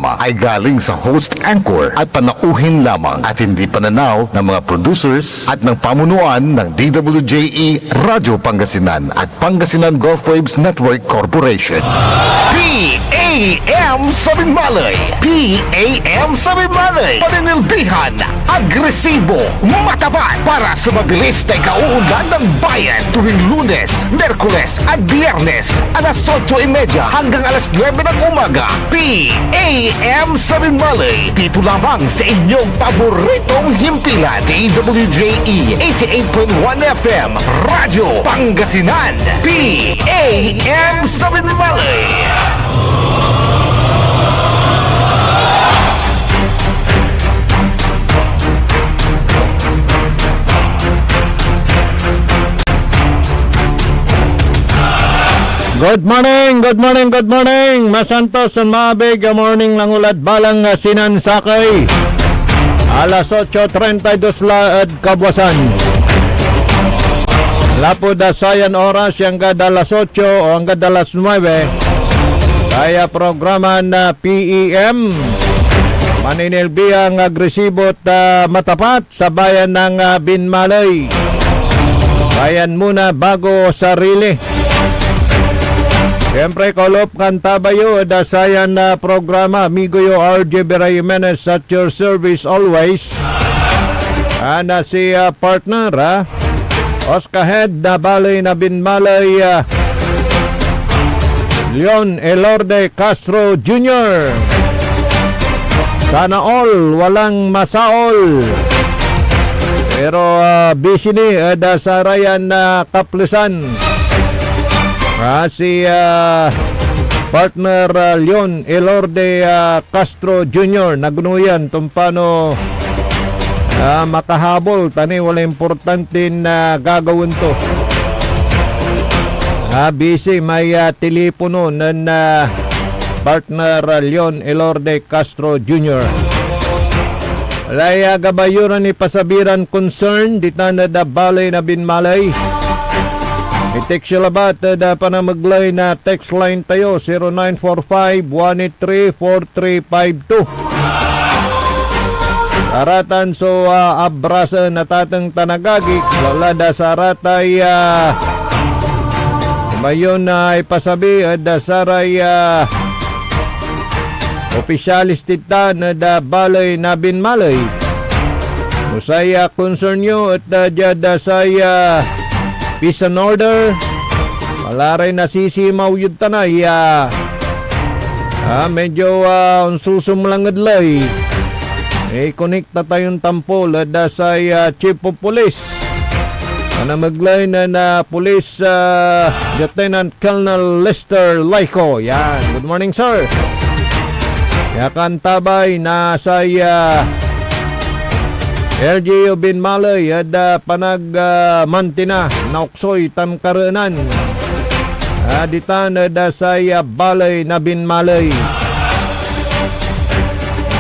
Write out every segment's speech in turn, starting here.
programa ay galing sa host anchor at panauhin lamang at hindi pananaw ng mga producers at ng pamunuan ng DWJE Radio Pangasinan at Pangasinan Gulf Waves Network Corporation. PAM Sabing Malay! PAM Sabing Malay! Paninilbihan, agresibo, matapat para sa mabilis na ikauunlad ng bayan tuwing Lunes, Merkules at Biyernes alas 8:30 hanggang alas 9 ng umaga. PAM Sabing Malay! Dito lamang sa inyong paboritong himpilan. DWJE 88.1 FM Radyo Pangasinan. PAM Sabing Malay! Good morning, good morning, good morning. Masantos and maabig, good morning lang ulad balang sinansakay. Alas 8:32 laad kabwasan. Lapod sayan oras yang gada alas 8 o ang gada alas 9. Kaya programa na PEM. Maninilbihang agresibo at matapat sa bayan ng Binmalay. Bayan muna bago sarili. Siyempre, kolop kantabayo, dasayan na programa. Amigo yo RJ Beray Jimenez at your service always. Na si partner, Oscar Head na balay na Binmalay, Leon Elorde Castro Jr. Sana all, walang masaol. Pero busy ni dasarayan na kaplisan. Si partner Leon Elorde Castro Jr. Nagnuyan tumpano makahabol tani wala importante na gagawin to. Busy may telepono na partner Leon Elorde Castro Jr. Laya gabayuran ni pasabiran concern dita na da balay na Binmalay. I-text sila ba da panamaglay na text line tayo 0945-183-4352. Aratan so abrasa na tatang tanagagi lalada sa aratay mayon na ipasabi da saray opisyalis tita na da balay na Binmalay. Musaya concern nyo at da saya peace and order. Wala rin nasisimaw yun tanay. Medyo unsusumlangadlay. Connecta tayong tampol da sa Chief of Police. Maglay na Police Lieutenant Colonel Lester Laico. Yan. Good morning, sir. Yakan tabay na sa LGU Binmalay at panagmantina nauksoy tankarenan aditan da saya balay na Binmalay.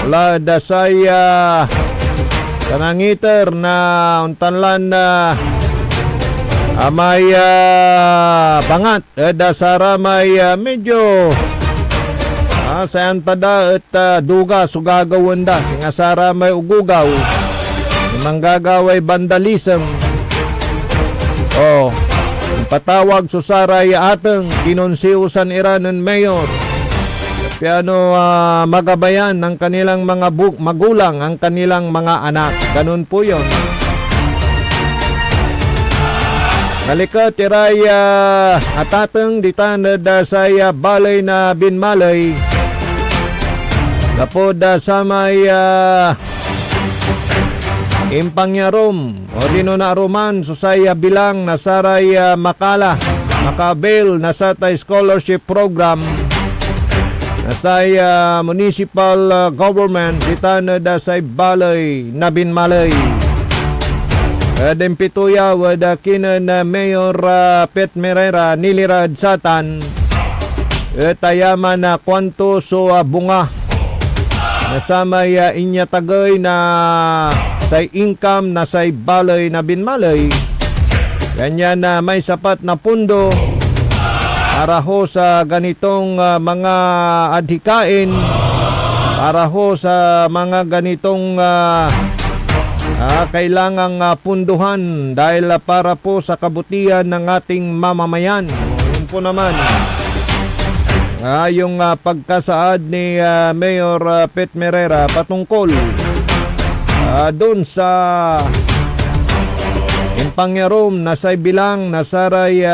Wala da saya kanangiter na untanlan na may bangat da sara may medyo sa antada at duga sugagawan da singasara may ugugaw manggagaway vandalism. Patawag susaray ateng kinonsiusan Iranon Mayor. Piano magabayan ng kanilang mga magulang ang kanilang mga anak. Ganun po yun. Nalikat iray atateng ditan da saya balay na Binmalay. Napod sa may Impangyarom o dino na Roman susaya bilang nasaray Makabel nasatay scholarship program nasaya municipal government ditana da say balay na Binmalay. Dempituya wada kinan na Mayor Pet Merera nilirad satan tayaman na kwanto so bunga nasamay inya tagay na say income na say balay na Binmalay. Ganyan na may sapat na pundo para ho sa ganitong mga adhikain para ho sa mga ganitong kailangang punduhan dahil para po sa kabutihan ng ating mamamayan. Yun po naman yung pagkasaad ni Mayor Pet Merera patungkol doon sa impangyarom na say bilang na saray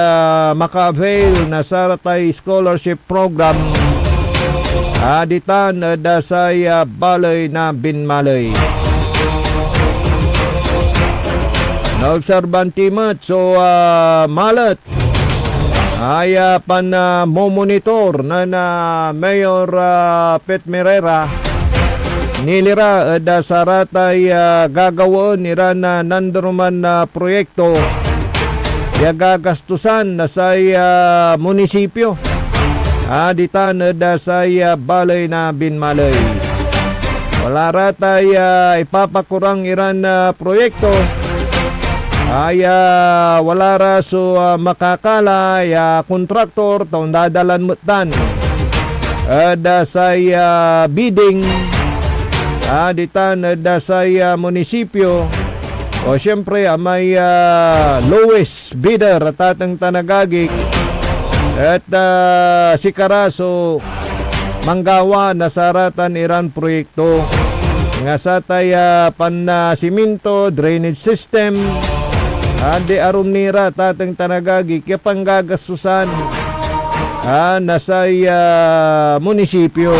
maka-avail na saratay scholarship program ditan da say balay na binmalay. Naobserban timat so malat ay monitor na Mayor Pet Merera nilira da saratay gagawon nira na nandaruman na proyekto ya gagastusan na sa munisipyo ditan da sa balay na binmalay. Wala ratay ipapakurang iran na proyekto ay wala ra so makakala kontraktor taon dadalan mutan da sa bidding ditan da sa munisipyo o syempre may lowest bidder at atang tanagagik at si Karaso manggawa na saratan iran proyekto nga sa taya siminto drainage system di arum nira tatang tanagagik ya panggagasusan nasa munisipyo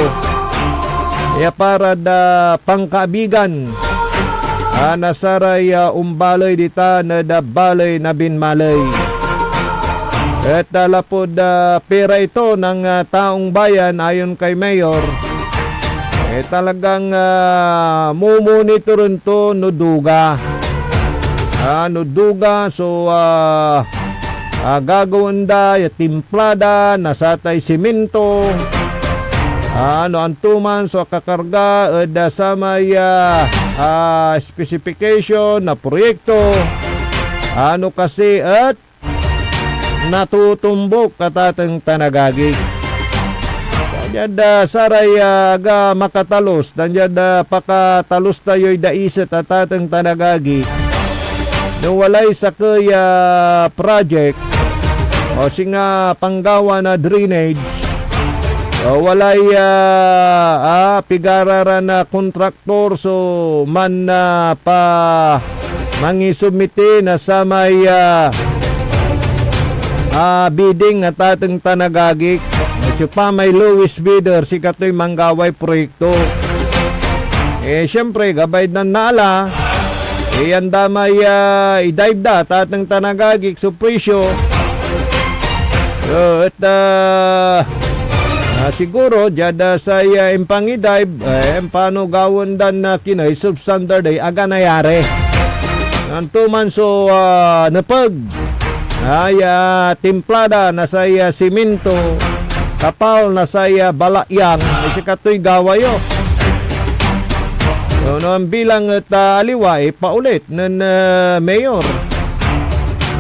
ya para da pangkaabigan nasaray umbalay dita na da balay na binmalay. At talapod pera ito ng taong bayan ayon kay Mayor talagang mumonitorin to nuduga so gagawin da timplada nasatay simento antuman so kakarga sa may specification na proyekto kasi at natutumbok katatang tanagagig Danyad saray aga makatalos danyad pakatalos tayo'y daiset at ating tanagagi no walay sa kaya project o singa panggawa na drainage o walay pigarara na kontraktor so man pa mangisubmiti na sa may bidding at ating tanagagik so pa may lowest bidder si katoy manggaway proyekto syempre gabay na nala yan damay i-dive da tatang tanagagik so presyo at siguro jada sa impang i-dive paano gawon dan na kinay substandard ay aga nayari antuman so napag timplada na sa simento kapal na sa balayang si katoy gawayo so no ang bilang at aliwa paulit ng mayor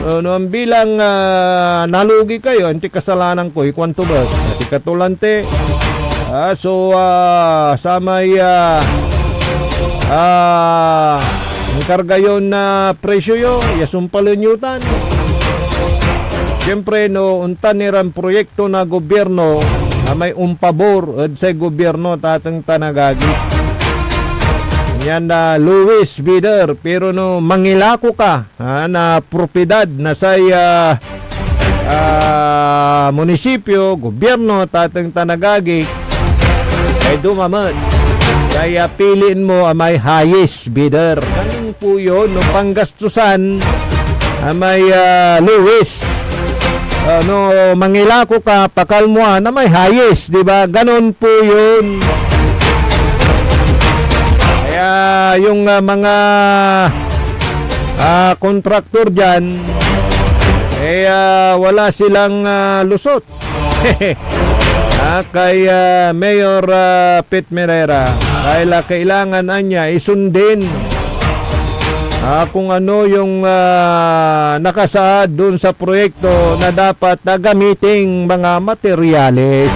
so no ang bilang nalugi kayo anti kasalanan ko kwanto ba si katulante so sa may ang kargayon na presyo yo yasumpalon yutan. Siyempre no untan niran proyekto na gobyerno may umpabor sa gobyerno tatang tanagagi. Yan na lowest bidder pero no mangilako ka na propiedad na sa munisipyo, gobyerno tatang tanagagi ay dumaman. Kaya piliin mo may highest bidder. Ganun po yun no panggastusan may lowest no mangilako ka pakalmuan na may highest, di ba? Ganon po 'yun. Kaya yung mga kontraktor diyan wala silang lusot. Kay Mayor Pet Merera dahil kailangan niya isundin kung ano yung nakasaad dun sa proyekto na dapat gamiting mga materyales.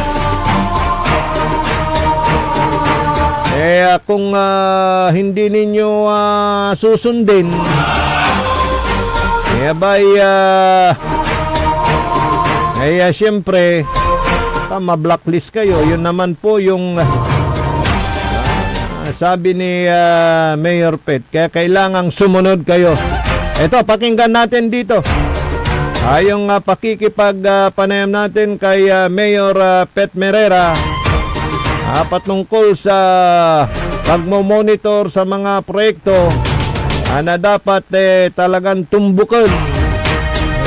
Kung hindi ninyo susundin, siyempre, ma-blacklist kayo. Yun naman po yung sabi ni Mayor Pet. Kaya kailangang sumunod kayo. Ito, pakinggan natin dito. Yung pakikipagpanayam natin kay Mayor Pet Merera patungkol sa pagmo-monitor sa mga proyekto na dapat talagang tumbukan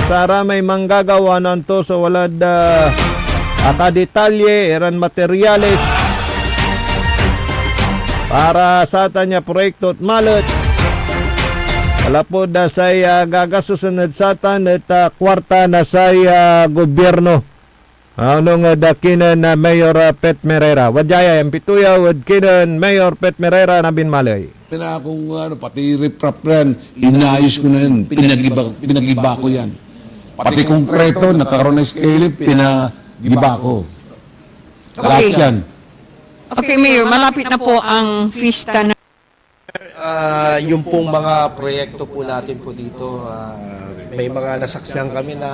para may manggagawa nanto sa walad akadetalye, eran materyales para sa tanya proyekto at malat. Wala po na say gagasusunod sa tan at kwarta na say gobyerno. Anong dakinan na Mayor Pet Merera. Wadjaya, yung pituya, wadkinan Mayor Pet Merera na binmalay. Na kung pati riprap rin, inayos ko na yun, pinagiba ko yan. Pati konkreto, nagkaroon ng scale, pinagiba ko. Lahat yan. Okay, Mayor, malapit na po ang Fiesta na Yung pong mga proyekto po natin po dito, may mga nasaksihan kami na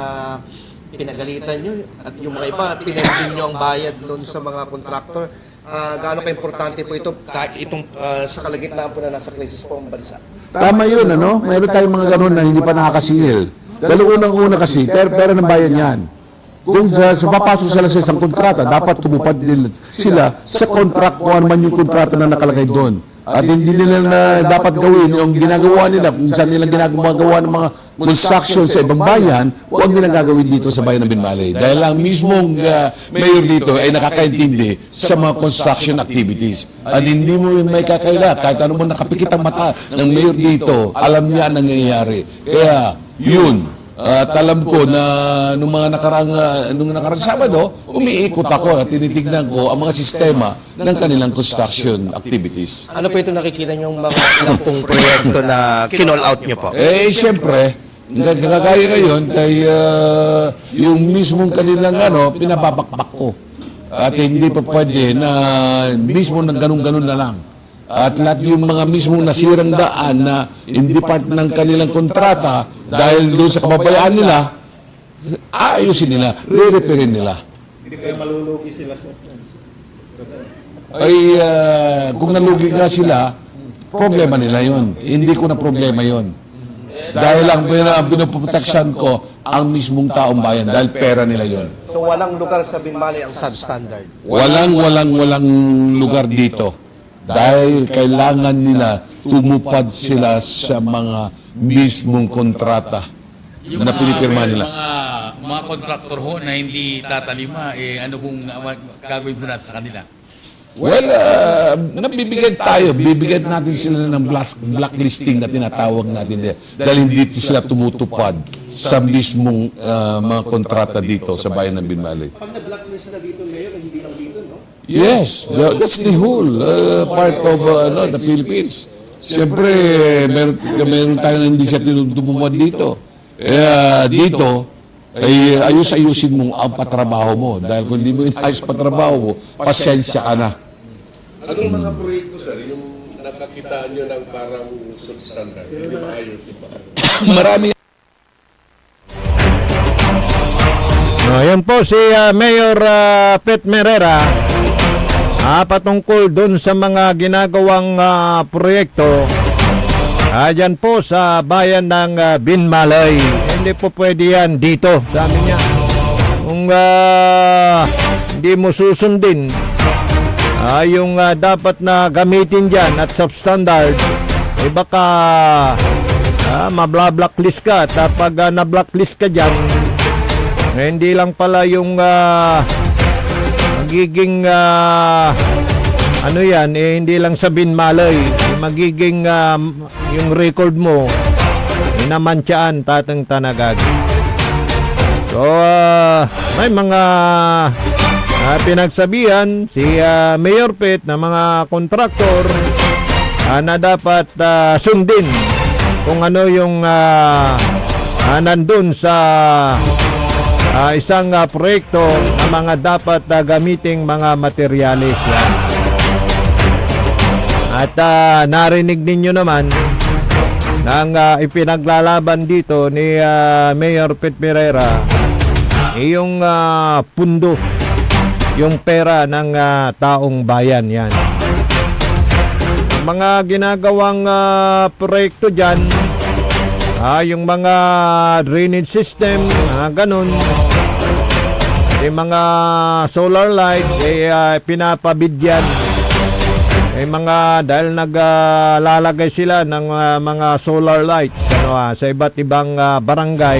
pinagalitan nyo at yung mga iba, pinagalitan nyo ang bayad doon sa mga kontraktor. Gaano ka-importante po ito itong sa kalagitnaan po na nasa krisis po ang bansa? Tama yun, ano? Mayroon tayong mga ganun na hindi pa nakakasingil. Dahil unang-una kasi, pera ng bayan yan. Kung papasok sila sa isang kontrata, dapat tumupad sila sa contract kung ano man yung kontrata na nakalagay doon. At hindi nila na dapat gawin yung ginagawa nila, kung saan nila ginagawa ng mga construction sa ibang bayan, huwag nila gagawin dito sa bayan ng Binmalay. Dahil lang mismong mayor dito ay nakakaintindi sa mga construction activities. At hindi mo may kakaila, kahit ano mo nakapikit ang mata ng mayor dito, alam niya ang nangyayari. Kaya, yun. At alam ko na nung nakarang Sabado, umiikot ako at tinitignan ko ang mga sistema ng kanilang construction activities. Ano po ito nakikita nyo yung mga ilang pong proyekto na kinall out nyo po? Siyempre, kagaya ngayon, kay yung mismong kanilang pinababakbak ko. At hindi pa pwede na mismo ng ganun-ganun na lang. At lahat yung mga mismong nasirang daan na hindi part ng kanilang kontrata dahil doon sa kababayaan nila, ayusin nila, re-repairin nila. Hindi kayo malulugi sila sir? Kung nalugi nga sila, problema nila yon. Hindi ko na problema yon. Dahil lang pinoproteksyon ko ang mismong taong bayan dahil pera nila yon. So walang lugar sa Binmalay ang substandard? Walang lugar dito. Dahil kailangan nila tumupad sila sa mga mismong kontrata na pinipirma nila. Mga kontraktor ho na hindi tatalima, ano kung gagawin po natin sa kanila? Well, bibigyan natin sila ng blacklisting na tinatawag natin dahil hindi sila tumutupad sa mismong mga kontrata dito sa bayan ng Binmalay. Pag na-blacklist na dito, Mayor, hindi lang dito, no? Yes, that's the whole part of the Philippines. Siyempre, meron tayo na hindi siya tinutupad dito. Dito, ay ayusin mo ang patrabaho mo. Dahil kung hindi mo inayos patrabaho mo, pasensya ka na. Anong mga proyekto, sir, yung nakakitaan nyo ng parang substandard? Hindi ba ayos? Marami. Yan po si Mayor Pet Merera patungkol dun sa mga ginagawang proyekto dyan po sa bayan ng Binmalay. Hindi po pwede yan dito, sabi niya. Kung hindi mo susundin yung dapat na gamitin dyan at substandard, baka mabla-blacklist ka. At pag na-blacklist ka dyan, hindi lang pala yung magiging hindi lang sa Binmalay, magiging yung record mo inamantyaan tatang tanagagi. So may mga pinagsabihan si Mayor Pet na mga kontraktor na dapat sundin kung ano yung nandun sa isang proyekto na mga dapat gamiting mga materyales yan. At narinig ninyo naman ng ipinaglalaban dito ni Mayor Pet Pereira yung pundo, yung pera ng taong bayan yan. Mga ginagawang proyekto dyan, yung mga drainage system, ganun. Yung mga solar lights, pinapabid yan. Dahil naglalagay sila ng mga solar lights sa iba't ibang barangay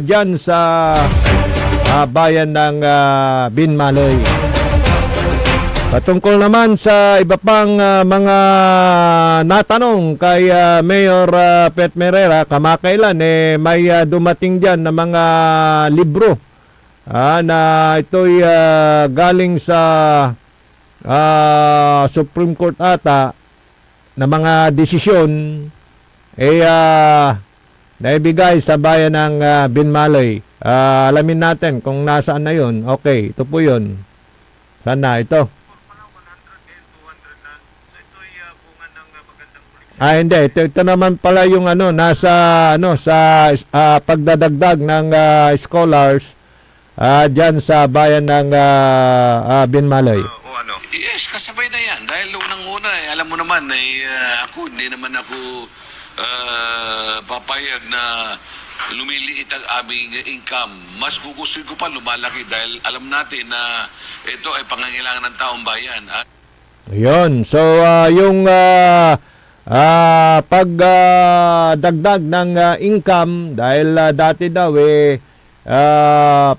dyan sa bayan ng Binmaloy. Patungkol naman sa iba pang mga natanong kay Mayor Pet Pereira, kamakailan may dumating dyan na mga libro na ito'y galing sa Supreme Court ata na mga desisyon naibigay sa bayan ng Binmaloy. Alamin natin kung nasaan na yun. Okay, ito po yun. Sana ito. Hindi. Ito naman pala yung nasa sa pagdadagdag ng scholars dyan sa bayan ng Binmaloy. Yes, kasabay na yan. Dahil unang-una, alam mo naman, ako, hindi naman ako papayag na lumiliit ang aming income. Mas gugustuhin ko pa lumalaki dahil alam natin na ito ay pangangailangan ng taong bayan. Yun. So, yung pagdagdag ng income, dahil dati daw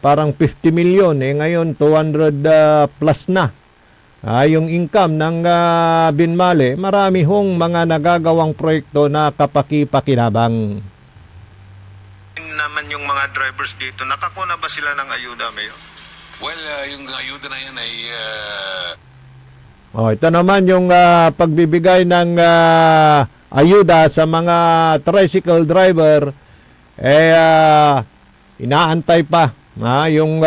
parang 50 million, ngayon 200 plus na. Yung income ng Binmale, marami hong mga nagagawang proyekto na kapaki-pakinabang. Naman yung mga drivers dito, nakakuna ba sila ng ayuda, Mayor? Well, yung ayuda na yan ay... Ito naman yung pagbibigay ng ayuda sa mga tricycle driver, inaantay pa yung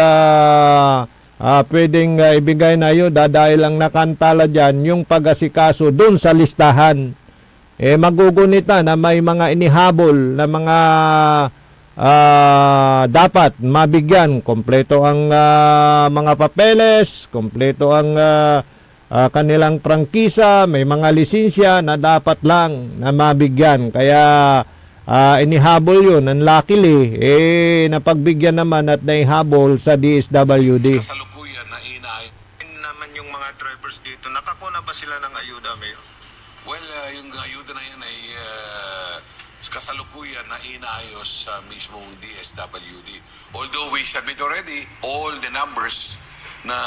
pwedeng ibigay na ayuda dahil ang nakantala dyan yung pag-asikaso dun sa listahan. Magugunita na may mga inihabol na mga dapat mabigyan. Kompleto ang mga papeles, kompleto ang kanilang prangkisa, may mga lisensya na dapat lang na mabigyan. Kaya inihabol yun. Unluckily, napagbigyan naman at naihabol sa DSWD. Kasalukuyan na inaay. Naman yung mga drivers dito, nakakuna ba sila ng ayuda, Mayor? Well, yung ayuda na yan ay kasalukuyan na inaayos sa mismong DSWD. Although we submit already all the numbers na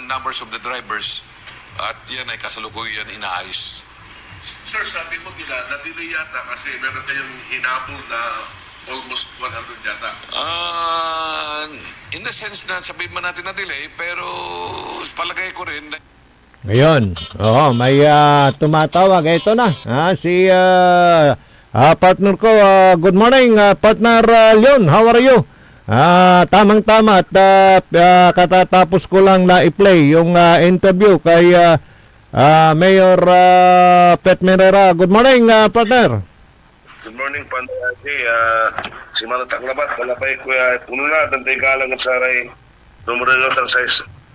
numbers of the drivers at yan ay kasalukuyan inaayos. Sir, sabi mo nila, na-delay yata kasi meron kayong hinabol na almost 100 yata. In the sense na sabihin man natin na delay, pero palagay ko rin Ngayon, may tumatawag. Ito na, si partner ko. Good morning, partner Leon. How are you? Tamang-tama at katatapos ko lang na i-play yung interview kay Mayor Pet Pereira. Good morning, partner. Good morning, Pandaji. Si Mano Taklabat, kalabay ko puno na, dantay galang at saray numero yotan sa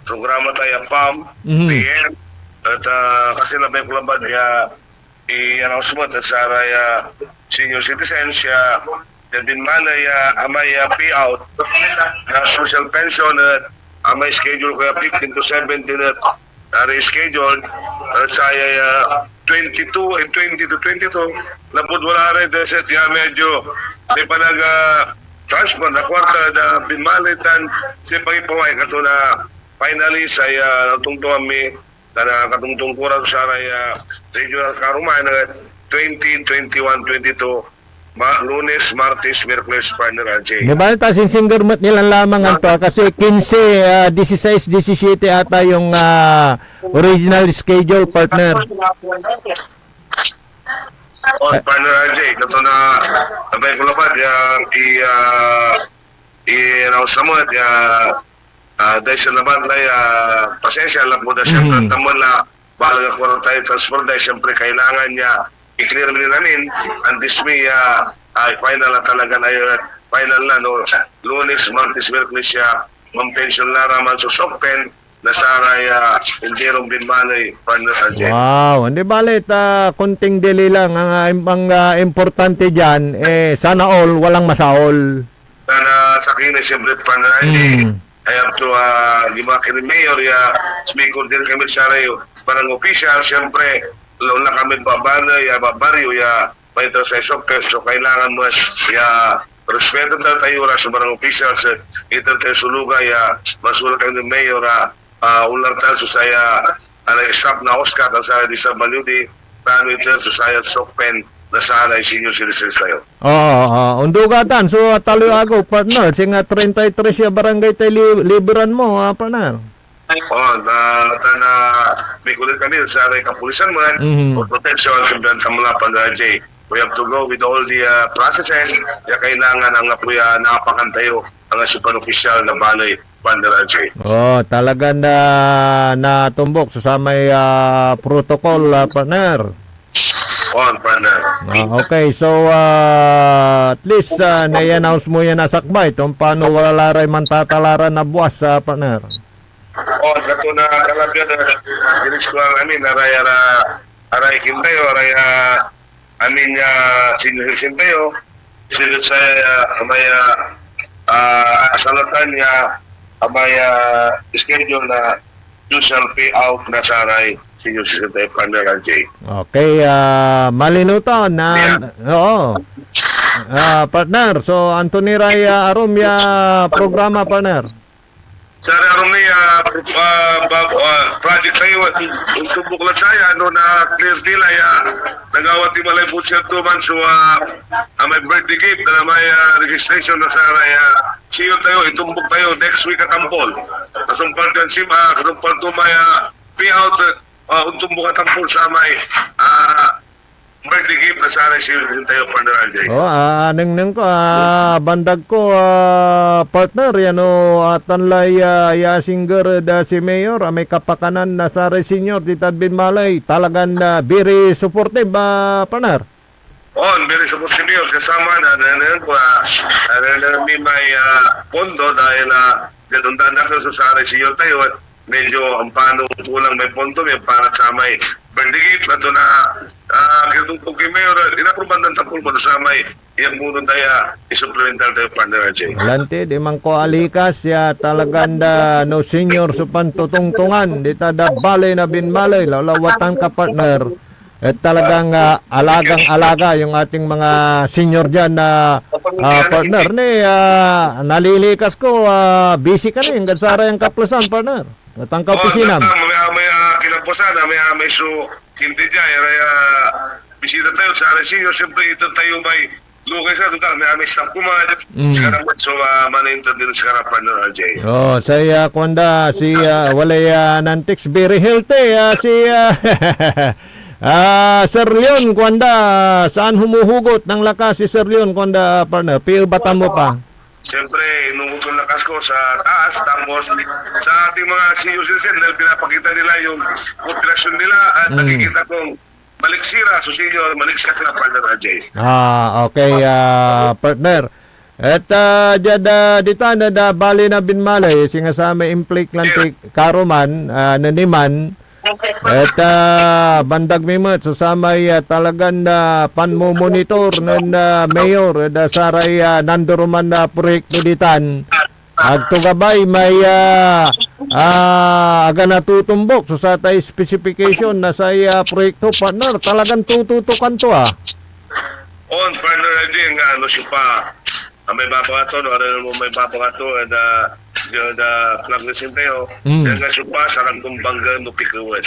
programa tayo PAM, PM, at kasi labay ko labad i-announcement at saray senior citizens, din malay amay payout na social pension at amay schedule kaya 15 to 17 at reschedule at saya 22 and 20 to 22 lapod wala rin deset medyo si panag transfer na kwarta na binmalitan si pangipaway kato na finally saya natungtong kami na katungtong kurang sa regional karumahan na 20, 21, 22 Lunes, Martes, Miyerkules, partner RJ. Di ba singer-mat nilang lamang ito kasi 15, 16, 17 ata yung original schedule, partner. Partner RJ, ito na nabay ko lapad i-announce naman dahil sa naman pasensya lang po na siyempre tamon na balang ako ng tayo transfer dahil siyempre kailangan niya i-clear namin and this may final na talaga na yun. Final na, no? Lunes, Martes, Merkulis siya mag-pension na raman sa Sokpen na saray Injerong Binmalay, partner Ajay. Wow, hindi balit, kunting dili lang. Ang importante dyan, sana all, walang masaol. Sana sa akin, siyempre, partner Ajay, I have to, lima kini Mayor, speaker din kami sa rayo, parang official, siyempre, loon na kami babaryo, may ito sa Sokpen, so kailangan mo, respeto na tayo sa barang officials, ito tayo sulugay, masulat kayo ng Mayor, ulang tayo saya stop na Oscar ang saya di sa Malyudi tano ito sa Sokpen na sana ay senior citizens tayo. Oo, undugatan. So, taloy ako, partner. Singa 33 siya barangay tayo liberan mo, partner. May kulit kami sa kapulisan mo for protection simbihan kamulapan na Jay. We have to go with all the processes kaya kailangan ang apoya nakapakan tayo ang super official na balay Bandera Jay. Oh, talaga na natumbok so sa may protocol, partner. Partner. Okay, so at least na-announce mo yan na sakbay kung paano wala rin man tatalaran na buwas, partner. Kato na kalabyan na giniskuhan namin aray kintayo, aray amin senior kintayo sinod sa may asalatan niya may schedule na usual payout na sa aray senior kintayo partner Jay. Okay, malino to na oo. Partner, so Anthony Ray Arumya programa, partner. Sa Arumya project tayo untuk buklat saya na clear nila nagawat ti malay po siya 2 months so may birthday gift na may registration na sa siyo tayo itumbok tayo next week at Tampol kasumpal kan si kasumpal to may payout tumbok at Tampol sa may birthday gift na sa siyo tayo partner Anjay. Neng ko bandag ko partner yan tanlay yasinger da si Mayor may kapakanan na sa senior Tita Binmalay talagang very supportive partner. Very supportive Mayor kasama na ko may pondo dahil ganundan na ko sa senior tayo at medyo ang paano kulang may pondo may para sa may birthday na ito na kitutong kay Mayor inaproban ng Tampol mo sa may iyang muna tayo isupplemental tayo partner Jay. Lante, di man ko alikas ya talagang no senior sa pantutungtungan dita da balay na Binmalay lawatan ka partner at talagang alagang-alaga yung ating mga senior dyan na partner ni nalilikas ko busy ka na yung gansara yung kaplasan partner at ang kapusinam. May kinapusan may so hindi dyan bisita tayo sa senior siyempre ito tayo may lukay sa ito may staff kumahan so manintan din sa harapan ng Jay. Saya kwanda si walay nantix very healthy si Sir Leon kwanda saan humuhugot ng lakas si Sir Leon kwanda partner pil batan mo pa. Siyempre, inungutong lakas ko sa taas, tapos sa ating mga senior citizen, dahil pinapakita nila yung operasyon nila at nakikita kong maliksira, so senior, maliksira na partner Ajay. Okay, partner. At dito na bali na Binmalay, singasama implik lang karuman, naniman, at bandag mimot susamay talagang panmumonitor ng Mayor da saray nanduruman na proyekto ditan agtugabay may aga natutumbok so sa tay specification na sa proyekto partner talagang tututukan to partner din ano siya pa may babangato may babangato the plug na sintayo dahil nga supa sa kantong bangga no pikuwan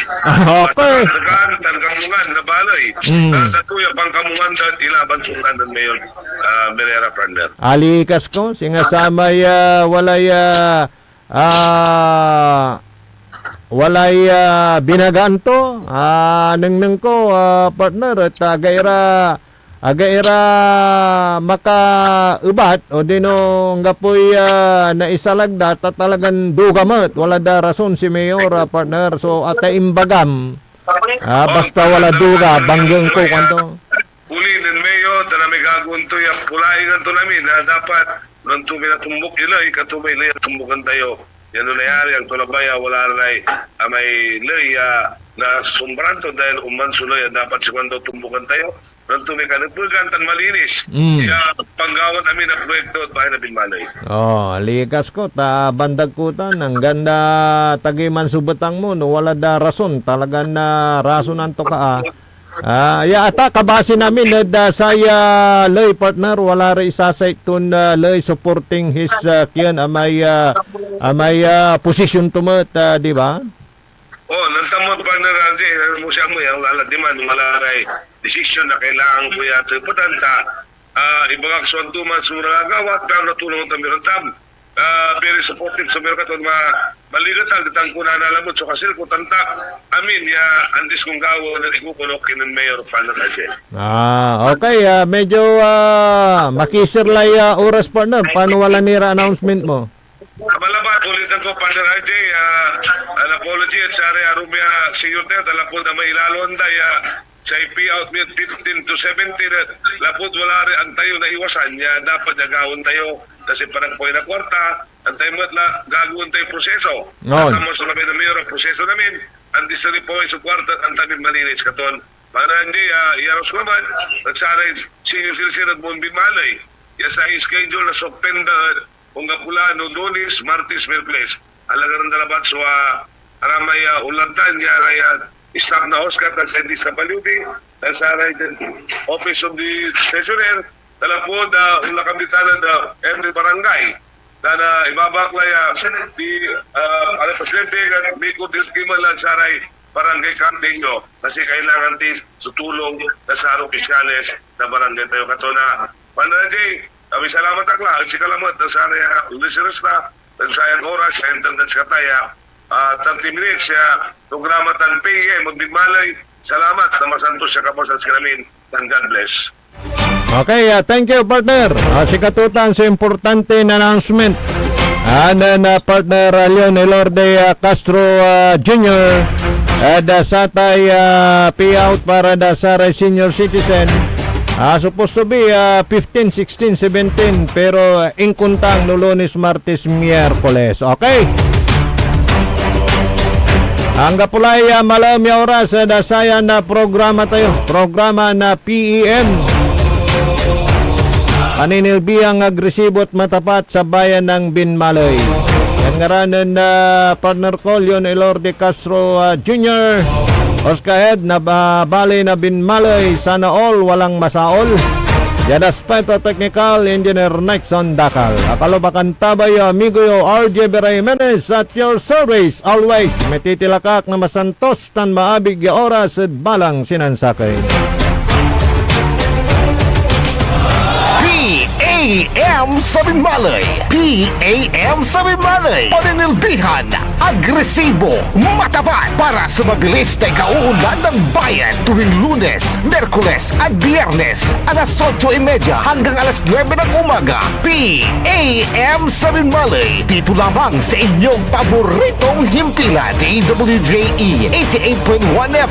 talagang mungan na balay datuya pang kamungan dat ilaban sukan ng Mayor Merera partner alikas ko singasamay walay binagaan to neng ko partner at agaira makaubat o dino ngapoy na isalagda at talagang dugamot wala da rason si Mayor partner so ata imbagam Basta wala duga, banggang ko kanto. Uli din mayo, na may gagawin to yung pulaingan to namin na dapat nung tumi na tumbok ilay, katumay ilay tumbukan tayo. Yan na nangyari, ang tulabaya, wala na may ilay na sumbranto dahil umansuloy dapat si Kwando tumbukan tayo. Nung tumi ka, nagpugan tan malinis. Kaya panggawan namin na proyekto at bahay na Binmalay. Likas ko, bandag ko ang ganda tagiman subetang mo, no, wala da rason, talagang na rason anto ka. Ata kabase namin na saya lay partner wala ra isasay tun lay supporting his kiyan amay position tumat di ba? Nantamot partner Randy, mo siya mo yung laladiman malaray decision na kailangan ko yata putanta ibang aksyon tuman sumura gawat na natulong ang tamirantam very supportive sa mga katon maligatag ditang kuna nalamod so kasil ko tantak amin ya andis kong gawo na ikukulok kinin Mayor Fernando Aje. Okay, medyo makisirlay oras partner, paano wala nira announcement mo? Malabat ulitan ko partner Aje, an apology at sorry arumya senior tayo talapod na may ilalon daya sa IP out 15 to 17 lapod wala rin ang tayo na iwasan niya dapat nagawon tayo kasi parang po na kwarta ang tayo mo na gagawin tayo proseso tamo sa labi na mayor ang proseso namin ang disari po sa kwarta ang tabi malinis katon para hindi iaros naman nagsaray senior citizen at buong Binmalay sa schedule na sokpenda kung pula no Lunes, Martes, Merkules alaga rin dalabat so aramay ulantan niya raya staff na Oscar at hindi sa Baluti at sa Office of the Treasurer talapod ulang kamitanan na every barangay na ibabakla di Presidente at Miko Dilkiman sa barangay camping nyo kasi kailangan tutulong na sa opisyales na barangay tayo katuna. Panajay, kami salamat akla, at sikalamat na sa listeners na sayang oras, sayang tandan sa kataya 30 minutes sa programa tan PIM Magbigmalay. Salamat na masantos sa kaposan sa kanamin and God bless. Okay, thank you partner. Si katutan sa importante na announcement. Partner Leon Elorde Castro Jr. Satay payout para sa senior citizen. Supposed to be 15, 16, 17 pero inkuntang Lunes, Martes, Miyerkules. Okay? Hangga pulay malam ya oras dasaya na programa tayo. Programa na PEM. Paninilbihang agresibo at matapat sa bayan ng Binmalay. Yan ngaranan na partner ko, Leon Elorde Castro Jr. Oscar na bali na Binmalay. Sana all walang masaol. Yadas Peto Technical Engineer Nixon Dakal. Akalobakan tabay amigo yo RJ Jimenez at your service always. Metitilakak na masantos tan maabig ya oras at balang sinansakay. PAM sa Binmalay. PAM sa Binmalay. Paninilbihan, agresibo, matapat para sa mabilis na ikauunlad ng bayan tuwing Lunes, Merkules at Biyernes alas 8:30 hanggang alas 9 ng umaga. PAM sa Binmalay. Dito lamang sa inyong paboritong himpilan DWJE 88.1 FM.